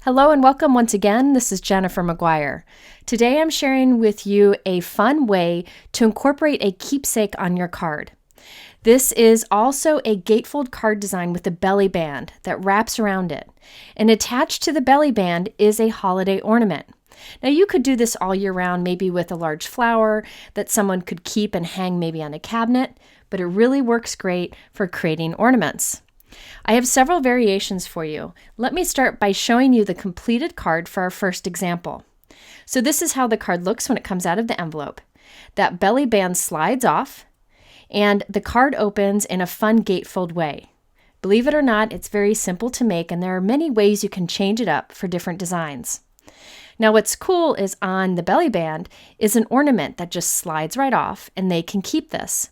Hello and welcome once again. This is Jennifer McGuire. Today I'm sharing with you a fun way to incorporate a keepsake on your card. This is also a gatefold card design with a belly band that wraps around it. And attached to the belly band is a holiday ornament. Now you could do this all year round, maybe with a large flower that someone could keep and hang maybe on a cabinet, but it really works great for creating ornaments. I have several variations for you. Let me start by showing you the completed card for our first example. So this is how the card looks when it comes out of the envelope. That belly band slides off and the card opens in a fun gatefold way. Believe it or not, it's very simple to make and there are many ways you can change it up for different designs. Now what's cool is on the belly band is an ornament that just slides right off and they can keep this.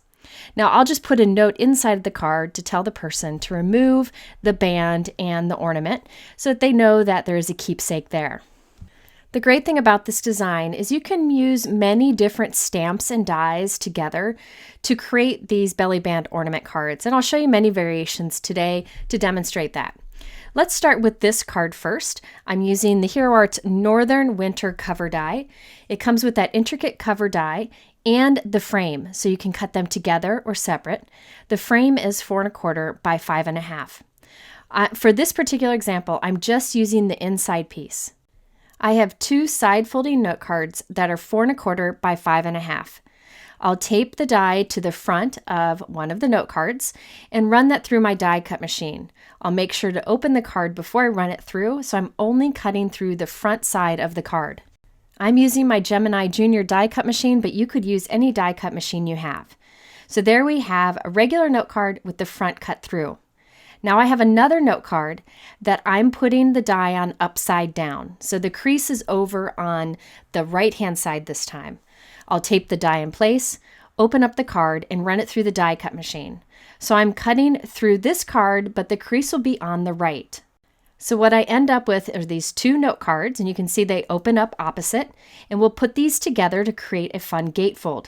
Now I'll just put a note inside of the card to tell the person to remove the band and the ornament so that they know that there is a keepsake there. The great thing about this design is you can use many different stamps and dies together to create these belly band ornament cards, and I'll show you many variations today to demonstrate that. Let's start with this card first. I'm using the Hero Arts Northern Winter cover die. It comes with that intricate cover die and the frame, so you can cut them together or separate. The frame is 4 1/4 by 5 1/2. For this particular example, I'm just using the inside piece. I have two side folding note cards that are 4 1/4 by 5 1/2. I'll tape the die to the front of one of the note cards and run that through my die cut machine. I'll make sure to open the card before I run it through, so I'm only cutting through the front side of the card. I'm using my Gemini Junior die cut machine, but you could use any die cut machine you have. So there we have a regular note card with the front cut through. Now I have another note card that I'm putting the die on upside down. So the crease is over on the right-hand side this time. I'll tape the die in place, open up the card, and run it through the die cut machine. So I'm cutting through this card, but the crease will be on the right. So what I end up with are these two note cards, and you can see they open up opposite, and we'll put these together to create a fun gatefold.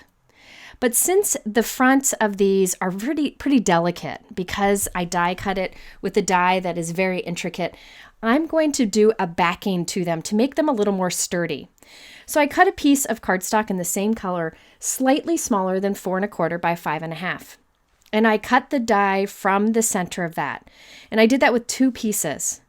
But since the fronts of these are pretty delicate, because I die cut it with a die that is very intricate, I'm going to do a backing to them to make them a little more sturdy. So I cut a piece of cardstock in the same color, slightly smaller than 4 1/4 by 5 1/2. And I cut the die from the center of that. And I did that with two pieces.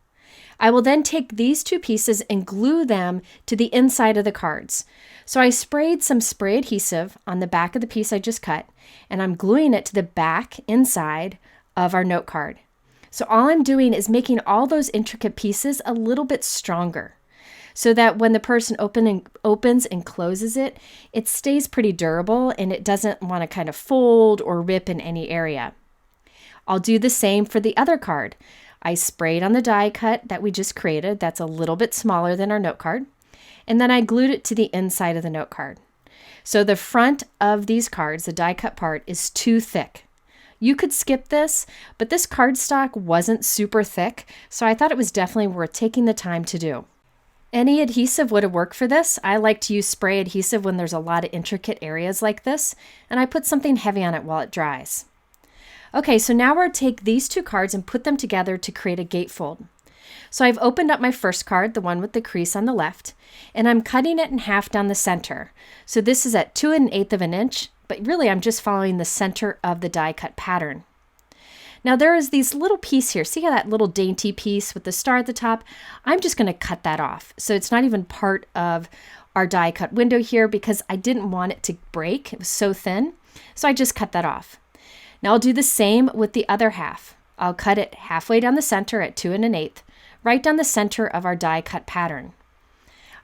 I will then take these two pieces and glue them to the inside of the cards. So I sprayed some spray adhesive on the back of the piece I just cut, and I'm gluing it to the back inside of our note card. So all I'm doing is making all those intricate pieces a little bit stronger so that when the person opens and closes it, it stays pretty durable and it doesn't want to kind of fold or rip in any area. I'll do the same for the other card. I sprayed on the die cut that we just created. That's a little bit smaller than our note card. And then I glued it to the inside of the note card. So the front of these cards, the die cut part, is too thick. You could skip this, but this cardstock wasn't super thick, so I thought it was definitely worth taking the time to do. Any adhesive would have worked for this. I like to use spray adhesive when there's a lot of intricate areas like this, and I put something heavy on it while it dries. Okay, so now we're going to take these two cards and put them together to create a gatefold. So I've opened up my first card, the one with the crease on the left, and I'm cutting it in half down the center. So this is at 2 1/8 inches, but really I'm just following the center of the die cut pattern. Now there is these little piece here. See how that little dainty piece with the star at the top? I'm just going to cut that off. So it's not even part of our die cut window here because I didn't want it to break. It was so thin. So I just cut that off. Now I'll do the same with the other half. I'll cut it halfway down the center at 2 1/8, right down the center of our die cut pattern.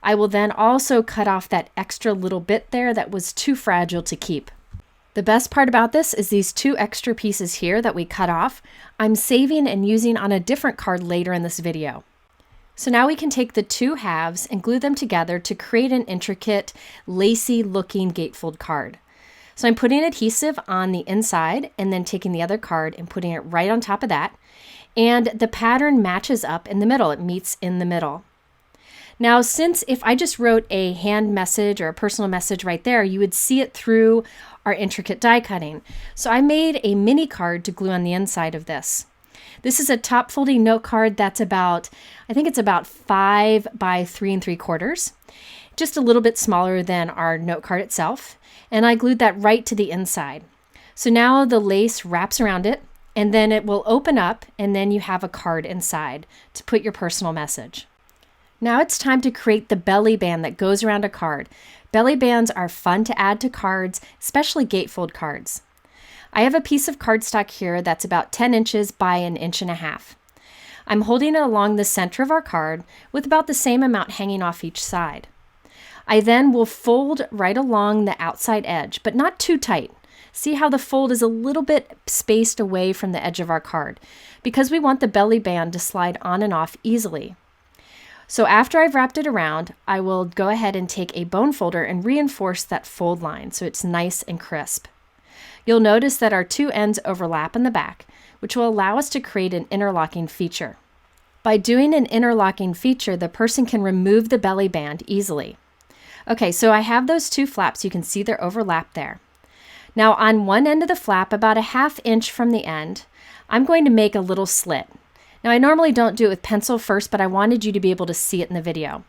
I will then also cut off that extra little bit there that was too fragile to keep. The best part about this is these two extra pieces here that we cut off, I'm saving and using on a different card later in this video. So now we can take the two halves and glue them together to create an intricate, lacy looking gatefold card. So I'm putting adhesive on the inside and then taking the other card and putting it right on top of that. And the pattern matches up in the middle. It meets in the middle. Now, since if I just wrote a hand message or a personal message right there, you would see it through our intricate die cutting. So I made a mini card to glue on the inside of this. This is a top folding note card that's about, I think it's about 5 by 3 3/4, just a little bit smaller than our note card itself. And I glued that right to the inside. So now the lace wraps around it, and then it will open up, and then you have a card inside to put your personal message. Now it's time to create the belly band that goes around a card. Belly bands are fun to add to cards, especially gatefold cards. I have a piece of cardstock here that's about 10 inches by 1.5 inches. I'm holding it along the center of our card with about the same amount hanging off each side. I then will fold right along the outside edge, but not too tight. See how the fold is a little bit spaced away from the edge of our card because we want the belly band to slide on and off easily. So after I've wrapped it around, I will go ahead and take a bone folder and reinforce that fold line so it's nice and crisp. You'll notice that our two ends overlap in the back, which will allow us to create an interlocking feature. By doing an interlocking feature, the person can remove the belly band easily. Okay, so I have those two flaps. You can see they're overlapped there. Now on one end of the flap, about 1/2 inch from the end, I'm going to make a little slit. Now I normally don't do it with pencil first, but I wanted you to be able to see it in the video.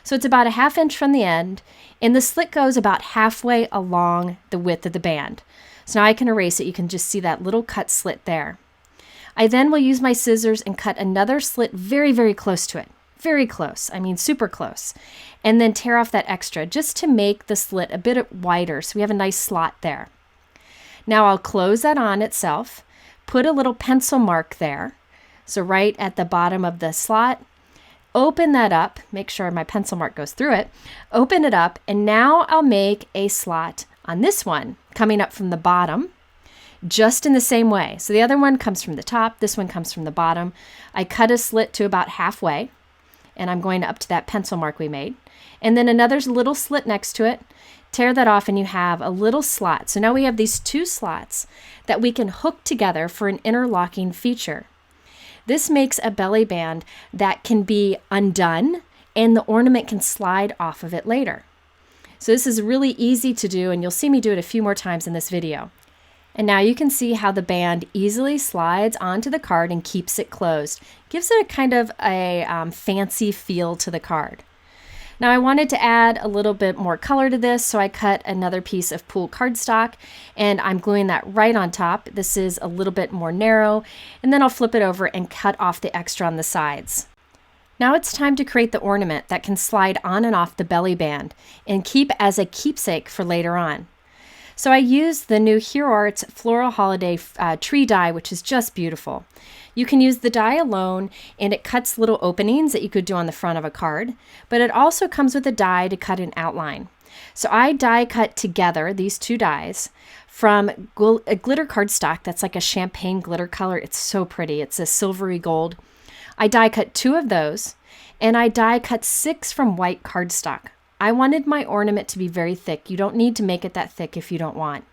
So it's about 1/2 inch from the end, and the slit goes about halfway along the width of the band. So now I can erase it. You can just see that little cut slit there. I then will use my scissors and cut another slit very, very close to it. Very close. I mean, super close. And then tear off that extra just to make the slit a bit wider so we have a nice slot there. Now I'll close that on itself, put a little pencil mark there. So right at the bottom of the slot, open that up, make sure my pencil mark goes through it, open it up, and now I'll make a slot on this one coming up from the bottom, just in the same way. So the other one comes from the top, this one comes from the bottom. I cut a slit to about halfway, and I'm going up to that pencil mark we made. And then another little slit next to it, tear that off, and you have a little slot. So now we have these two slots that we can hook together for an interlocking feature. This makes a belly band that can be undone and the ornament can slide off of it later. So this is really easy to do, and you'll see me do it a few more times in this video. And now you can see how the band easily slides onto the card and keeps it closed. Gives it a kind of a fancy feel to the card. Now I wanted to add a little bit more color to this, so I cut another piece of pool cardstock and I'm gluing that right on top. This is a little bit more narrow, and then I'll flip it over and cut off the extra on the sides. Now it's time to create the ornament that can slide on and off the belly band and keep as a keepsake for later on. So I used the new Hero Arts Floral Holiday Tree die, which is just beautiful. You can use the die alone, and it cuts little openings that you could do on the front of a card, but it also comes with a die to cut an outline. So I die cut together these two dies from a glitter cardstock that's like a champagne glitter color. It's so pretty. It's a silvery gold. I die cut 2 of those, and I die cut 6 from white cardstock. I wanted my ornament to be very thick. You don't need to make it that thick if you don't want.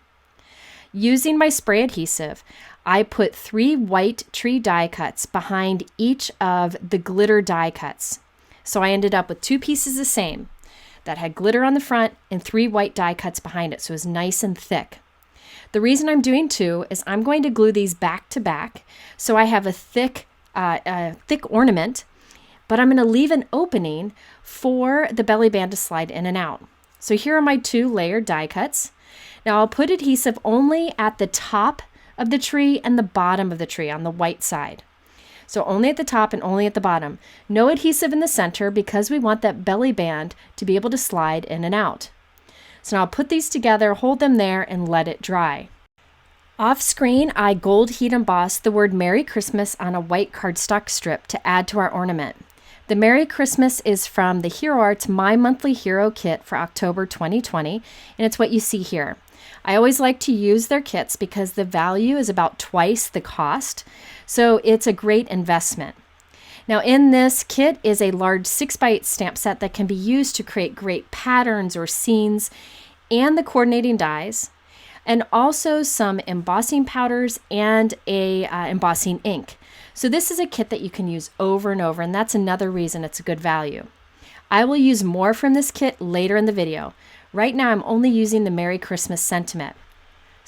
Using my spray adhesive, I put 3 white tree die cuts behind each of the glitter die cuts. So I ended up with 2 pieces the same that had glitter on the front and 3 white die cuts behind it. So it was nice and thick. The reason I'm doing 2 is I'm going to glue these back to back. So I have a thick ornament, but I'm going to leave an opening for the belly band to slide in and out. So here are my 2 layered die cuts. Now I'll put adhesive only at the top of the tree and the bottom of the tree on the white side. So only at the top and only at the bottom. No adhesive in the center because we want that belly band to be able to slide in and out. So now I'll put these together, hold them there, and let it dry. Off screen, I gold heat embossed the word Merry Christmas on a white cardstock strip to add to our ornament. The Merry Christmas is from the Hero Arts My Monthly Hero Kit for October 2020, and it's what you see here. I always like to use their kits because the value is about twice the cost, so it's a great investment. Now in this kit is a large 6x8 stamp set that can be used to create great patterns or scenes and the coordinating dies, and also some embossing powders and a embossing ink. So this is a kit that you can use over and over, and that's another reason it's a good value. I will use more from this kit later in the video. Right now I'm only using the Merry Christmas sentiment.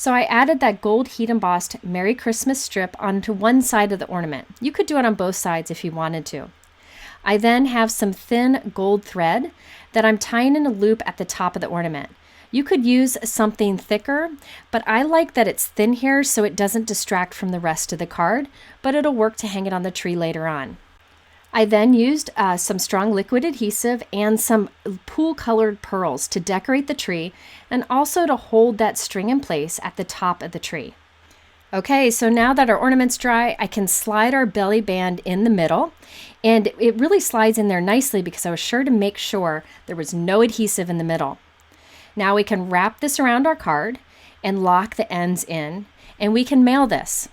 So I added that gold heat embossed Merry Christmas strip onto one side of the ornament. You could do it on both sides if you wanted to. I then have some thin gold thread that I'm tying in a loop at the top of the ornament. You could use something thicker, but I like that it's thin here so it doesn't distract from the rest of the card, but it'll work to hang it on the tree later on. I then used some strong liquid adhesive and some pool colored pearls to decorate the tree and also to hold that string in place at the top of the tree. Okay, so now that our ornament's dry, I can slide our belly band in the middle, and it really slides in there nicely because I was sure to make sure there was no adhesive in the middle. Now we can wrap this around our card and lock the ends in, and we can mail this.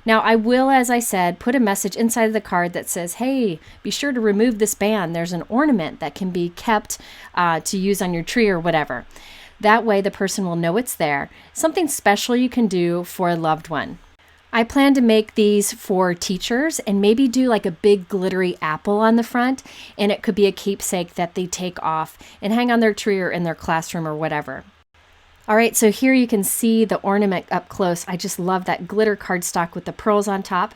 Now I will, as I said, put a message inside of the card that says, hey, be sure to remove this band. There's an ornament that can be kept to use on your tree or whatever. That way the person will know it's there. Something special you can do for a loved one. I plan to make these for teachers and maybe do like a big glittery apple on the front, and it could be a keepsake that they take off and hang on their tree or in their classroom or whatever. All right, so here you can see the ornament up close. I just love that glitter cardstock with the pearls on top.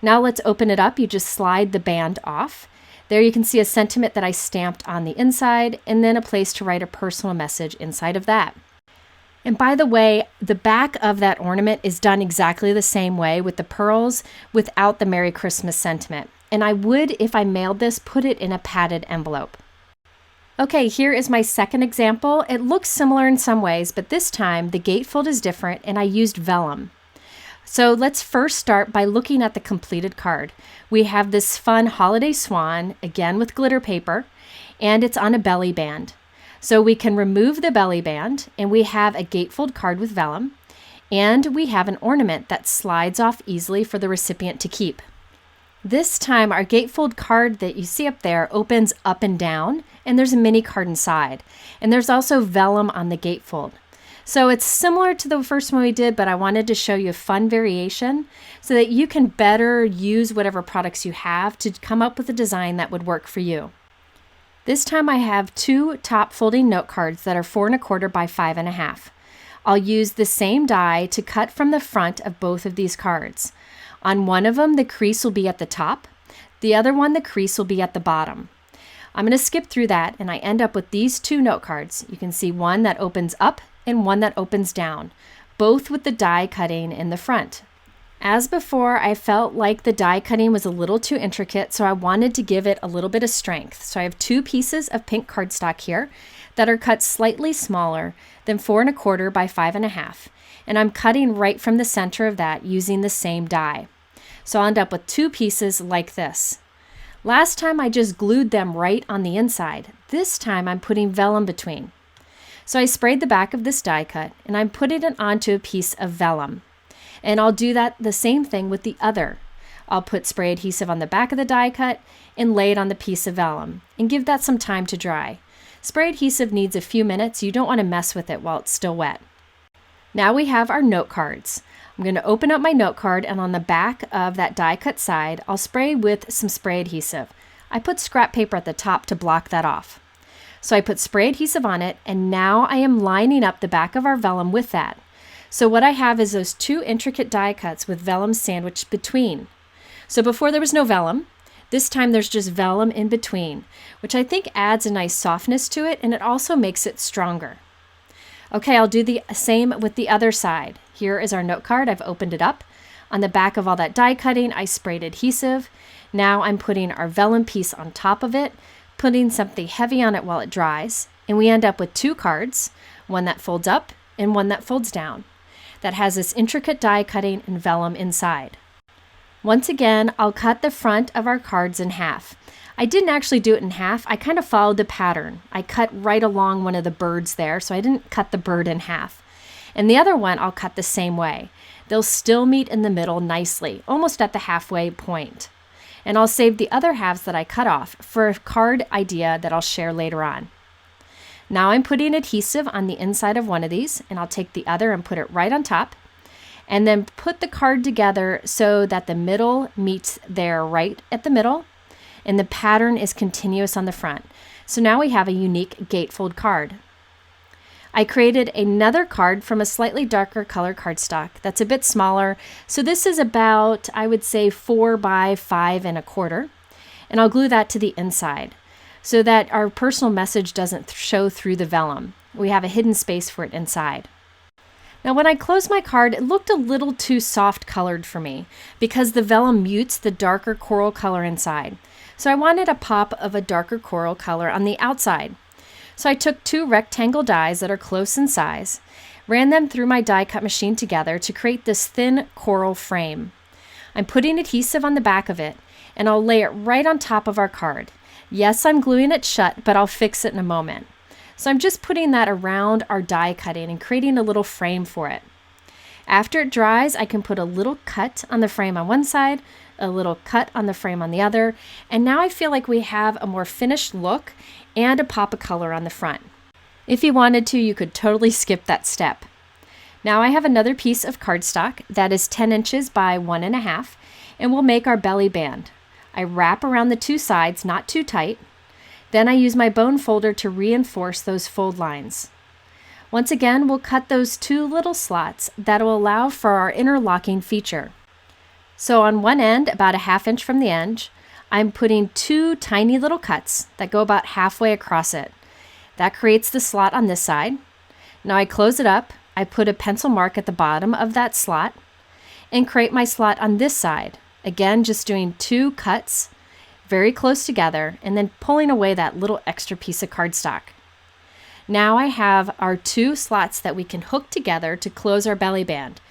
Now let's open it up. You just slide the band off. There you can see a sentiment that I stamped on the inside and then a place to write a personal message inside of that. And by the way, the back of that ornament is done exactly the same way with the pearls without the Merry Christmas sentiment. And I would, if I mailed this, put it in a padded envelope. Okay, here is my second example. It looks similar in some ways, but this time the gatefold is different and I used vellum. So let's first start by looking at the completed card. We have this fun holiday swan, again with glitter paper, and it's on a belly band. So we can remove the belly band and we have a gatefold card with vellum, and we have an ornament that slides off easily for the recipient to keep. This time our gatefold card that you see up there opens up and down, and there's a mini card inside. And there's also vellum on the gatefold. So it's similar to the first one we did, but I wanted to show you a fun variation so that you can better use whatever products you have to come up with a design that would work for you. This time I have two top folding note cards that are 4 1/4 by 5 1/2. I'll use the same die to cut from the front of both of these cards. On one of them, the crease will be at the top. The other one, the crease will be at the bottom. I'm going to skip through that, and I end up with these two note cards. You can see one that opens up and one that opens down, both with the die cutting in the front. As before, I felt like the die cutting was a little too intricate, so I wanted to give it a little bit of strength. So I have 2 pieces of pink cardstock here that are cut slightly smaller than 4 1/4 by 5 1/2, and I'm cutting right from the center of that using the same die. So I'll end up with 2 pieces like this. Last time I just glued them right on the inside. This time I'm putting vellum between. So I sprayed the back of this die cut and I'm putting it onto a piece of vellum. And I'll do that the same thing with the other. I'll put spray adhesive on the back of the die cut and lay it on the piece of vellum and give that some time to dry. Spray adhesive needs a few minutes. You don't want to mess with it while it's still wet. Now we have our note cards. I'm going to open up my note card, and on the back of that die cut side, I'll spray with some spray adhesive. I put scrap paper at the top to block that off. So I put spray adhesive on it, and now I am lining up the back of our vellum with that. So what I have is those 2 intricate die cuts with vellum sandwiched between. So before there was no vellum, this time there's just vellum in between, which I think adds a nice softness to it, and it also makes it stronger. Okay, I'll do the same with the other side. Here is our note card. I've opened it up. On the back of all that die cutting, I sprayed adhesive. Now I'm putting our vellum piece on top of it, putting something heavy on it while it dries, and we end up with 2 cards, one that folds up and one that folds down, that has this intricate die cutting and vellum inside. Once again, I'll cut the front of our cards in half. I didn't actually do it in half. I kind of followed the pattern. I cut right along one of the birds there, so I didn't cut the bird in half. And the other one I'll cut the same way. They'll still meet in the middle nicely, almost at the halfway point. And I'll save the other halves that I cut off for a card idea that I'll share later on. Now I'm putting adhesive on the inside of one of these, and I'll take the other and put it right on top, and then put the card together so that the middle meets there right at the middle, and the pattern is continuous on the front. So now we have a unique gatefold card. I created another card from a slightly darker color cardstock that's a bit smaller. So this is about, I would say, 4 by 5.25. And I'll glue that to the inside so that our personal message doesn't show through the vellum. We have a hidden space for it inside. Now when I closed my card, it looked a little too soft colored for me because the vellum mutes the darker coral color inside. So I wanted a pop of a darker coral color on the outside. So I took 2 rectangle dies that are close in size, ran them through my die cut machine together to create this thin coral frame. I'm putting adhesive on the back of it, and I'll lay it right on top of our card. Yes, I'm gluing it shut, but I'll fix it in a moment. So I'm just putting that around our die cutting and creating a little frame for it. After it dries, I can put a little cut on the frame on one side, a little cut on the frame on the other, and now I feel like we have a more finished look and a pop of color on the front. If you wanted to, you could totally skip that step. Now I have another piece of cardstock that is 10 inches by 1.5, and we'll make our belly band. I wrap around the 2 sides, not too tight. Then I use my bone folder to reinforce those fold lines. Once again, we'll cut those 2 little slots that will allow for our interlocking feature. So on one end, about a 1/2 inch from the edge, I'm putting 2 tiny little cuts that go about halfway across it. That creates the slot on this side. Now I close it up, I put a pencil mark at the bottom of that slot, and create my slot on this side. Again, just doing 2 cuts very close together and then pulling away that little extra piece of cardstock. Now I have our 2 slots that we can hook together to close our belly band.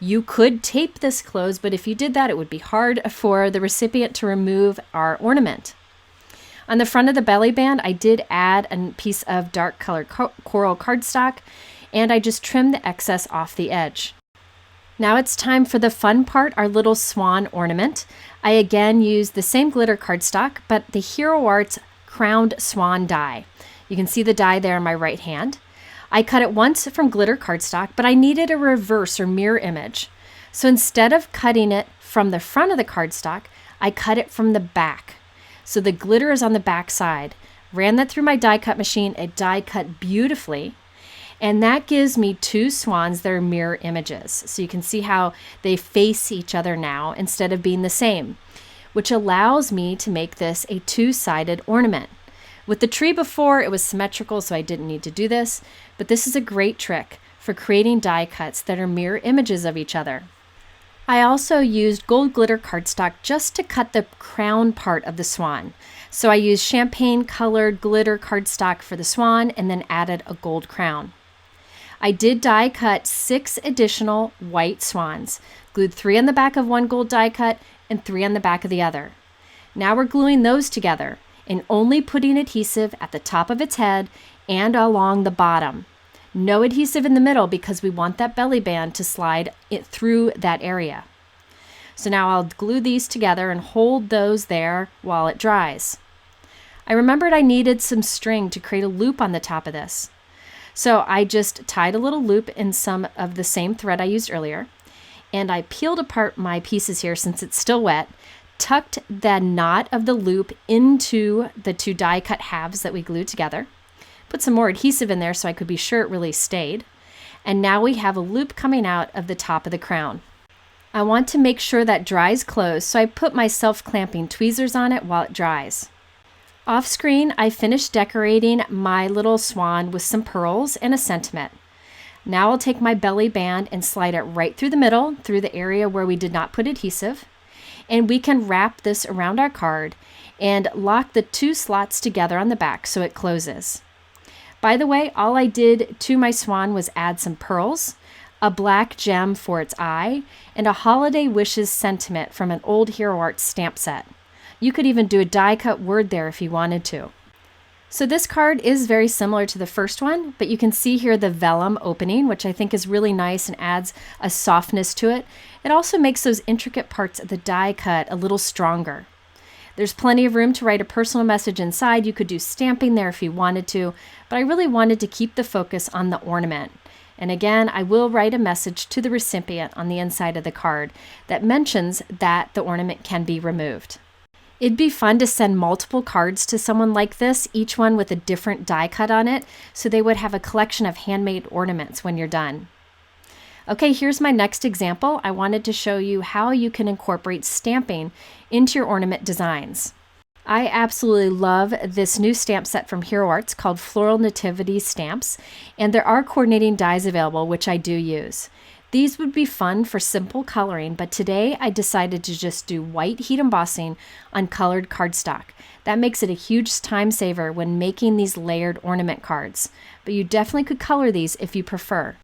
You could tape this closed, but if you did that, it would be hard for the recipient to remove our ornament. On the front of the belly band, I did add a piece of dark colored coral cardstock, and I just trimmed the excess off the edge. Now it's time for the fun part, our little swan ornament. I again used the same glitter cardstock, but the Hero Arts crowned swan die. You can see the die there in my right hand. I cut it once from glitter cardstock, but I needed a reverse or mirror image. So instead of cutting it from the front of the cardstock, I cut it from the back. So the glitter is on the back side. Ran that through my die cut machine. It die cut beautifully. And that gives me 2 swans that are mirror images. So you can see how they face each other now instead of being the same, which allows me to make this a 2-sided ornament. With the tree before, it was symmetrical, so I didn't need to do this, but this is a great trick for creating die cuts that are mirror images of each other. I also used gold glitter cardstock just to cut the crown part of the swan. So I used champagne colored glitter cardstock for the swan and then added a gold crown. I did die cut 6 additional white swans, glued 3 on the back of one gold die cut and 3 on the back of the other. Now we're gluing those together and only putting adhesive at the top of its head and along the bottom. No adhesive in the middle because we want that belly band to slide it through that area. So now I'll glue these together and hold those there while it dries. I remembered I needed some string to create a loop on the top of this. So I just tied a little loop in some of the same thread I used earlier, and I peeled apart my pieces here since it's still wet, tucked the knot of the loop into the 2 die cut halves that we glued together, put some more adhesive in there so I could be sure it really stayed, and now we have a loop coming out of the top of the crown. I want to make sure that dries closed, so I put my self-clamping tweezers on it while it dries. Off screen, I finished decorating my little swan with some pearls and a sentiment. Now I'll take my belly band and slide it right through the middle, through the area where we did not put adhesive, and we can wrap this around our card and lock the 2 slots together on the back so it closes. By the way, all I did to my swan was add some pearls, a black gem for its eye, and a holiday wishes sentiment from an old Hero Arts stamp set. You could even do a die cut word there if you wanted to. So this card is very similar to the first one, but you can see here the vellum opening, which I think is really nice and adds a softness to it. It also makes those intricate parts of the die cut a little stronger. There's plenty of room to write a personal message inside. You could do stamping there if you wanted to, but I really wanted to keep the focus on the ornament. And again, I will write a message to the recipient on the inside of the card that mentions that the ornament can be removed. It'd be fun to send multiple cards to someone like this, each one with a different die cut on it, so they would have a collection of handmade ornaments when you're done. Okay, here's my next example. I wanted to show you how you can incorporate stamping into your ornament designs. I absolutely love this new stamp set from Hero Arts called Floral Nativity stamps, and there are coordinating dies available, which I do use. These would be fun for simple coloring, but today I decided to just do white heat embossing on colored cardstock. That makes it a huge time saver when making these layered ornament cards, but you definitely could color these if you prefer.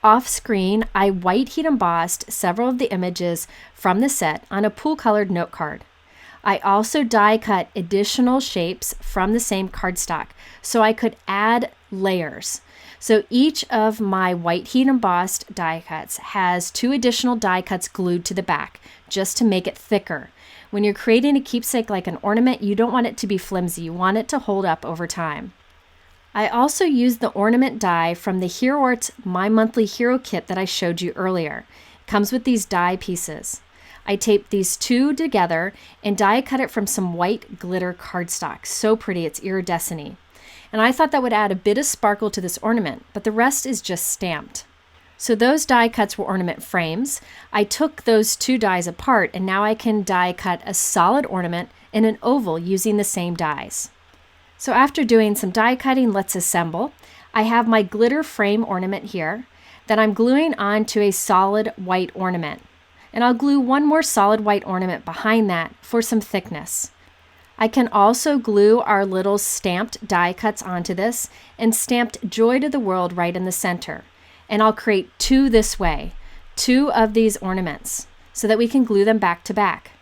Off screen, I white heat embossed several of the images from the set on a pool colored note card. I also die cut additional shapes from the same cardstock so I could add layers. So each of my white heat embossed die cuts has 2 additional die cuts glued to the back just to make it thicker. When you're creating a keepsake like an ornament, you don't want it to be flimsy. You want it to hold up over time. I also used the ornament die from the Hero Arts My Monthly Hero kit that I showed you earlier. It comes with these die pieces. I taped these 2 together and die cut it from some white glitter cardstock. So pretty, it's iridescent-y. And I thought that would add a bit of sparkle to this ornament, but the rest is just stamped. So those die cuts were ornament frames. I took those 2 dies apart, and now I can die cut a solid ornament in an oval using the same dies. So after doing some die cutting, let's assemble. I have my glitter frame ornament here that I'm gluing onto a solid white ornament. And I'll glue one more solid white ornament behind that for some thickness. I can also glue our little stamped die cuts onto this and stamped Joy to the World right in the center. And I'll create 2 this way, 2 of these ornaments, so that we can glue them back to back.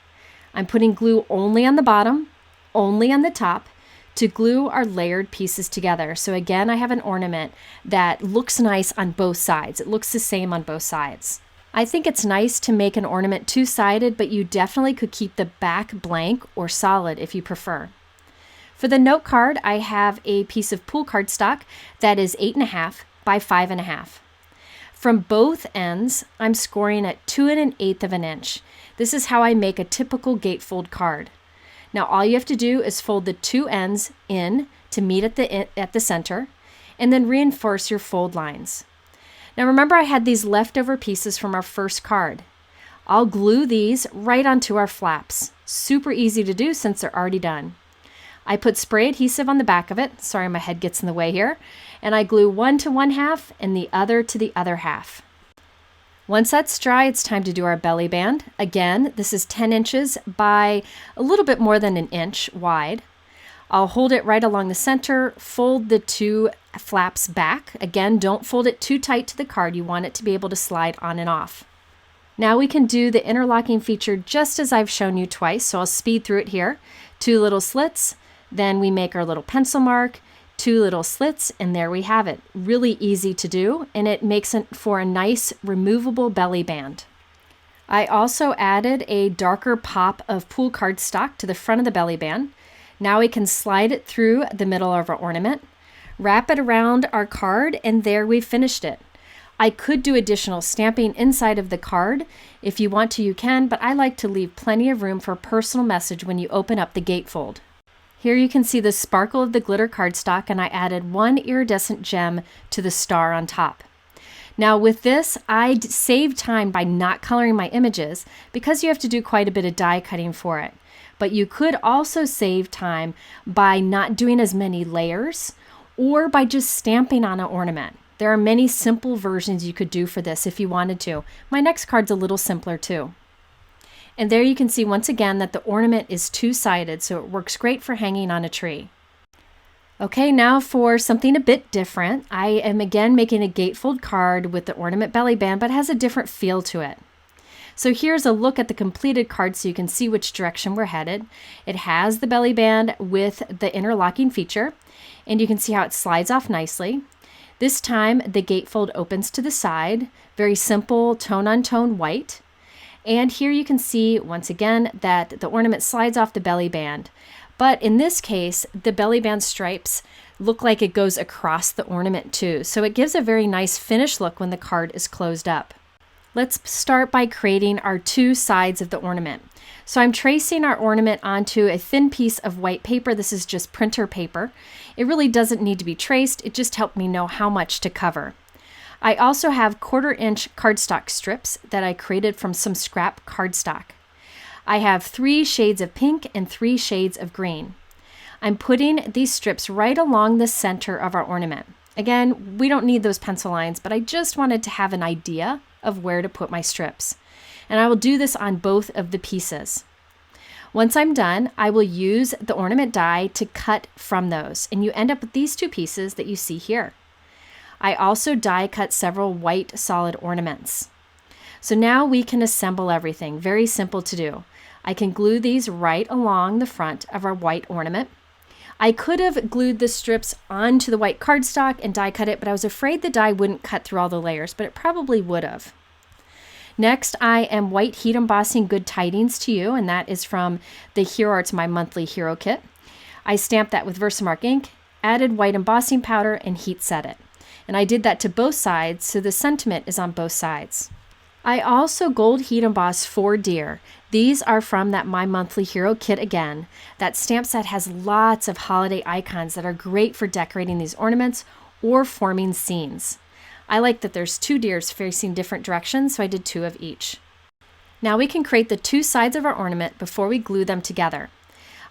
I'm putting glue only on the bottom, only on the top, to glue our layered pieces together. So again, I have an ornament that looks nice on both sides. It looks the same on both sides. I think it's nice to make an ornament 2-sided, but you definitely could keep the back blank or solid if you prefer. For the note card, I have a piece of pool cardstock that is 8.5 by 5.5. From both ends, I'm scoring at 2 1/8 of an inch. This is how I make a typical gatefold card. Now all you have to do is fold the 2 ends in to meet at the center, and then reinforce your fold lines. Now remember, I had these leftover pieces from our first card. I'll glue these right onto our flaps. Super easy to do since they're already done. I put spray adhesive on the back of it. Sorry, my head gets in the way here. And I glue one to one half and the other to the other half. Once that's dry, it's time to do our belly band. Again, this is 10 inches by a little bit more than an inch wide. I'll hold it right along the center, fold the 2 flaps back. Again, don't fold it too tight to the card. You want it to be able to slide on and off. Now we can do the interlocking feature just as I've shown you twice, so I'll speed through it here. 2 little slits, then we make our little pencil mark, 2 little slits, and there we have it. Really easy to do, and it makes it for a nice removable belly band. I also added a darker pop of pool cardstock to the front of the belly band. Now we can slide it through the middle of our ornament, wrap it around our card, and there we've finished it. I could do additional stamping inside of the card. If you want to, you can, but I like to leave plenty of room for a personal message when you open up the gatefold. Here you can see the sparkle of the glitter cardstock, and I added 1 iridescent gem to the star on top. Now with this, I saved time by not coloring my images because you have to do quite a bit of die cutting for it. But you could also save time by not doing as many layers or by just stamping on an ornament. There are many simple versions you could do for this if you wanted to. My next card's a little simpler too. And there you can see once again that the ornament is 2-sided, so it works great for hanging on a tree. Okay, now for something a bit different. I am again making a gatefold card with the ornament belly band, but it has a different feel to it. So here's a look at the completed card so you can see which direction we're headed. It has the belly band with the interlocking feature, and you can see how it slides off nicely. This time the gatefold opens to the side, very simple tone-on-tone white. And here you can see once again that the ornament slides off the belly band. But in this case, the belly band stripes look like it goes across the ornament too. So it gives a very nice finished look when the card is closed up. Let's start by creating our 2 sides of the ornament. So I'm tracing our ornament onto a thin piece of white paper. This is just printer paper. It really doesn't need to be traced. It just helped me know how much to cover. I also have 1/4-inch cardstock strips that I created from some scrap cardstock. I have 3 shades of pink and 3 shades of green. I'm putting these strips right along the center of our ornament. Again, we don't need those pencil lines, but I just wanted to have an idea of where to put my strips. And I will do this on both of the pieces. Once I'm done, I will use the ornament die to cut from those, and you end up with these 2 pieces that you see here. I also die cut several white solid ornaments. So now we can assemble everything. Very simple to do. I can glue these right along the front of our white ornament. I could have glued the strips onto the white cardstock and die cut it, but I was afraid the die wouldn't cut through all the layers, but it probably would have. Next, I am white heat embossing Good Tidings to You, and that is from the Hero Arts My Monthly Hero Kit. I stamped that with Versamark ink, added white embossing powder, and heat set it. And I did that to both sides, so the sentiment is on both sides. I also gold heat embossed 4 deer. These are from that My Monthly Hero Kit again. That stamp set has lots of holiday icons that are great for decorating these ornaments or forming scenes. I like that there's 2 deers facing different directions, so I did 2 of each. Now we can create the 2 sides of our ornament before we glue them together.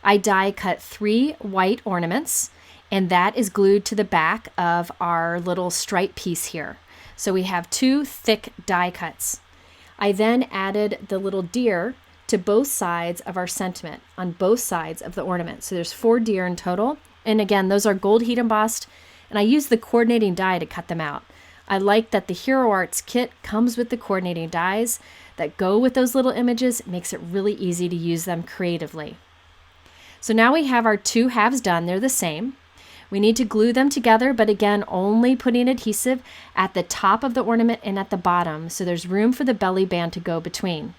I die cut 3 white ornaments, and that is glued to the back of our little stripe piece here. So we have 2 thick die cuts. I then added the little deer to both sides of our sentiment on both sides of the ornament. So there's 4 deer in total. And again, those are gold heat embossed, and I used the coordinating die to cut them out. I like that the Hero Arts kit comes with the coordinating dies that go with those little images. It makes it really easy to use them creatively. So now we have our 2 halves done. They're the same. We need to glue them together, but again, only putting adhesive at the top of the ornament and at the bottom, so there's room for the belly band to go between.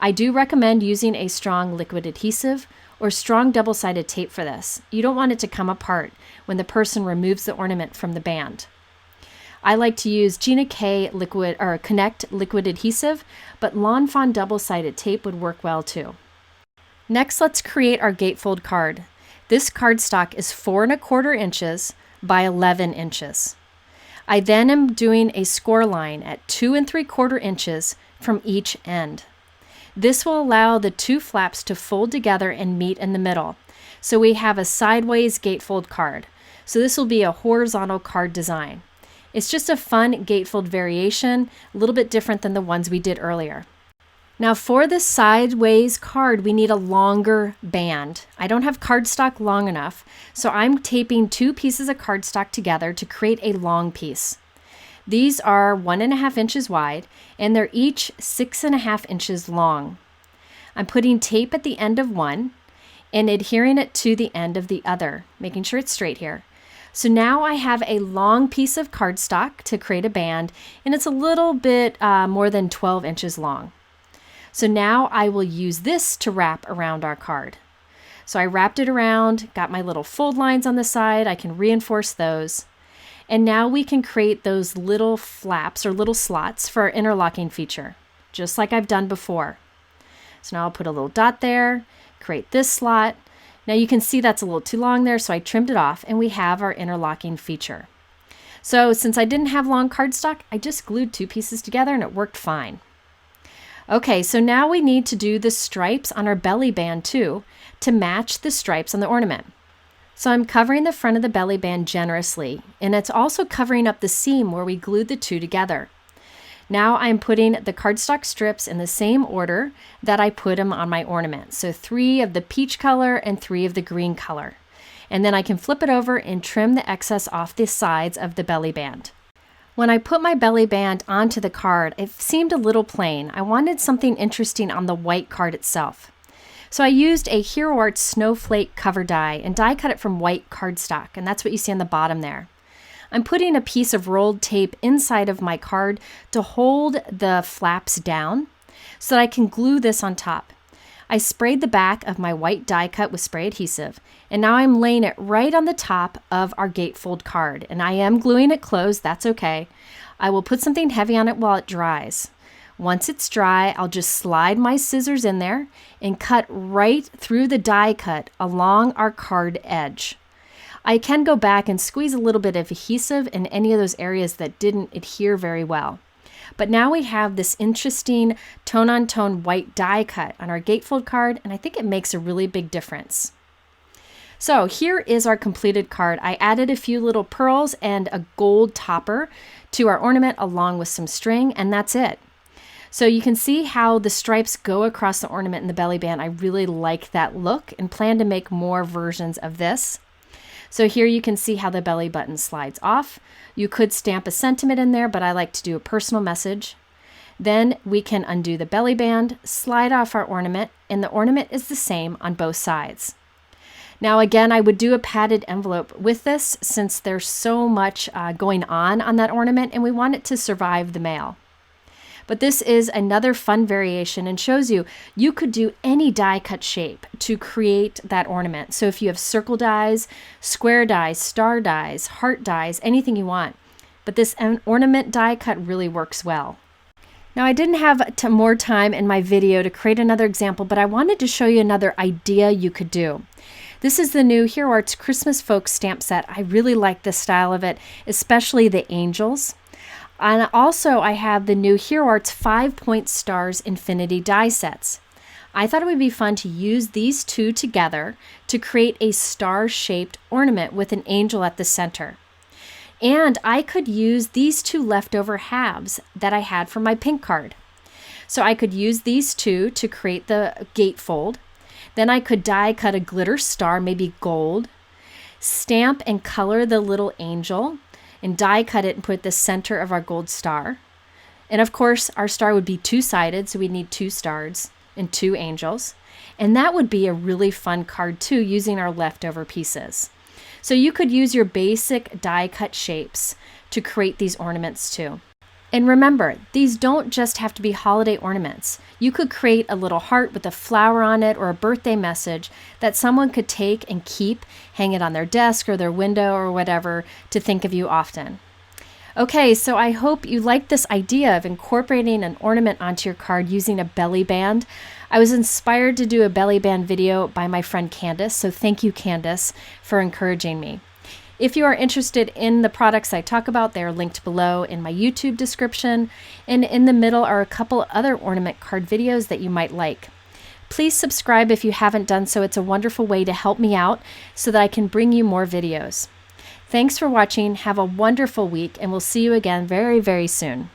I do recommend using a strong liquid adhesive or strong double-sided tape for this. You don't want it to come apart when the person removes the ornament from the band. I like to use Gina K liquid or Connect liquid adhesive, but Lawn Fawn double-sided tape would work well too. Next, let's create our gatefold card. This cardstock is 4 1/4 inches by 11 inches. I then am doing a score line at 2 3/4 inches from each end. This will allow the 2 flaps to fold together and meet in the middle. So we have a sideways gatefold card. So this will be a horizontal card design. It's just a fun gatefold variation, a little bit different than the ones we did earlier. Now for this sideways card, we need a longer band. I don't have cardstock long enough, so I'm taping 2 pieces of cardstock together to create a long piece. These are 1.5 inches wide, and they're each 6.5 inches long. I'm putting tape at the end of one and adhering it to the end of the other, making sure it's straight here. So now I have a long piece of cardstock to create a band, and it's a little bit more than 12 inches long. So now I will use this to wrap around our card. So I wrapped it around, got my little fold lines on the side. I can reinforce those. And now we can create those little flaps or little slots for our interlocking feature, just like I've done before. So now I'll put a little dot there, create this slot. Now you can see that's a little too long there, so I trimmed it off, and we have our interlocking feature. So since I didn't have long cardstock, I just glued 2 pieces together and it worked fine. Okay, so now we need to do the stripes on our belly band too to match the stripes on the ornament. So I'm covering the front of the belly band generously, and it's also covering up the seam where we glued the 2 together. Now I'm putting the cardstock strips in the same order that I put them on my ornament. So 3 of the peach color and 3 of the green color. And then I can flip it over and trim the excess off the sides of the belly band. When I put my belly band onto the card, it seemed a little plain. I wanted something interesting on the white card itself. So I used a Hero Arts Snowflake cover die and die cut it from white cardstock, and that's what you see on the bottom there. I'm putting a piece of rolled tape inside of my card to hold the flaps down so that I can glue this on top. I sprayed the back of my white die cut with spray adhesive, and now I'm laying it right on the top of our gatefold card, and I am gluing it closed. That's okay. I will put something heavy on it while it dries. Once it's dry, I'll just slide my scissors in there and cut right through the die cut along our card edge. I can go back and squeeze a little bit of adhesive in any of those areas that didn't adhere very well. But now we have this interesting tone-on-tone white die cut on our gatefold card, and I think it makes a really big difference. So here is our completed card. I added a few little pearls and a gold topper to our ornament along with some string, and that's it. So you can see how the stripes go across the ornament and the belly band. I really like that look and plan to make more versions of this. So here you can see how the belly button slides off. You could stamp a sentiment in there, but I like to do a personal message. Then we can undo the belly band, slide off our ornament, and the ornament is the same on both sides. Now again, I would do a padded envelope with this since there's so much going on that ornament and we want it to survive the mail. But this is another fun variation and shows you could do any die cut shape to create that ornament. So if you have circle dies, square dies, star dies, heart dies, anything you want. But this ornament die cut really works well. Now I didn't have more time in my video to create another example, but I wanted to show you another idea you could do. This is the new Hero Arts Christmas Folk stamp set. I really like the style of it, especially the angels. And also I have the new Hero Arts 5-Point Stars Infinity die sets. I thought it would be fun to use these two together to create a star-shaped ornament with an angel at the center. And I could use these two leftover halves that I had from my pink card. So I could use these two to create the gatefold. Then I could die cut a glitter star, maybe gold, stamp and color the little angel, and die cut it and put the center of our gold star. And of course, our star would be two-sided, so we'd need 2 stars and 2 angels. And that would be a really fun card too, using our leftover pieces. So you could use your basic die cut shapes to create these ornaments too. And remember, these don't just have to be holiday ornaments. You could create a little heart with a flower on it or a birthday message that someone could take and keep, hang it on their desk or their window or whatever to think of you often. Okay, so I hope you like this idea of incorporating an ornament onto your card using a belly band. I was inspired to do a belly band video by my friend Candace, so thank you, Candace, for encouraging me. If you are interested in the products I talk about, they are linked below in my YouTube description, and in the middle are a couple other ornament card videos that you might like. Please subscribe if you haven't done so. It's a wonderful way to help me out so that I can bring you more videos. Thanks for watching. Have a wonderful week, and we'll see you again very, very soon.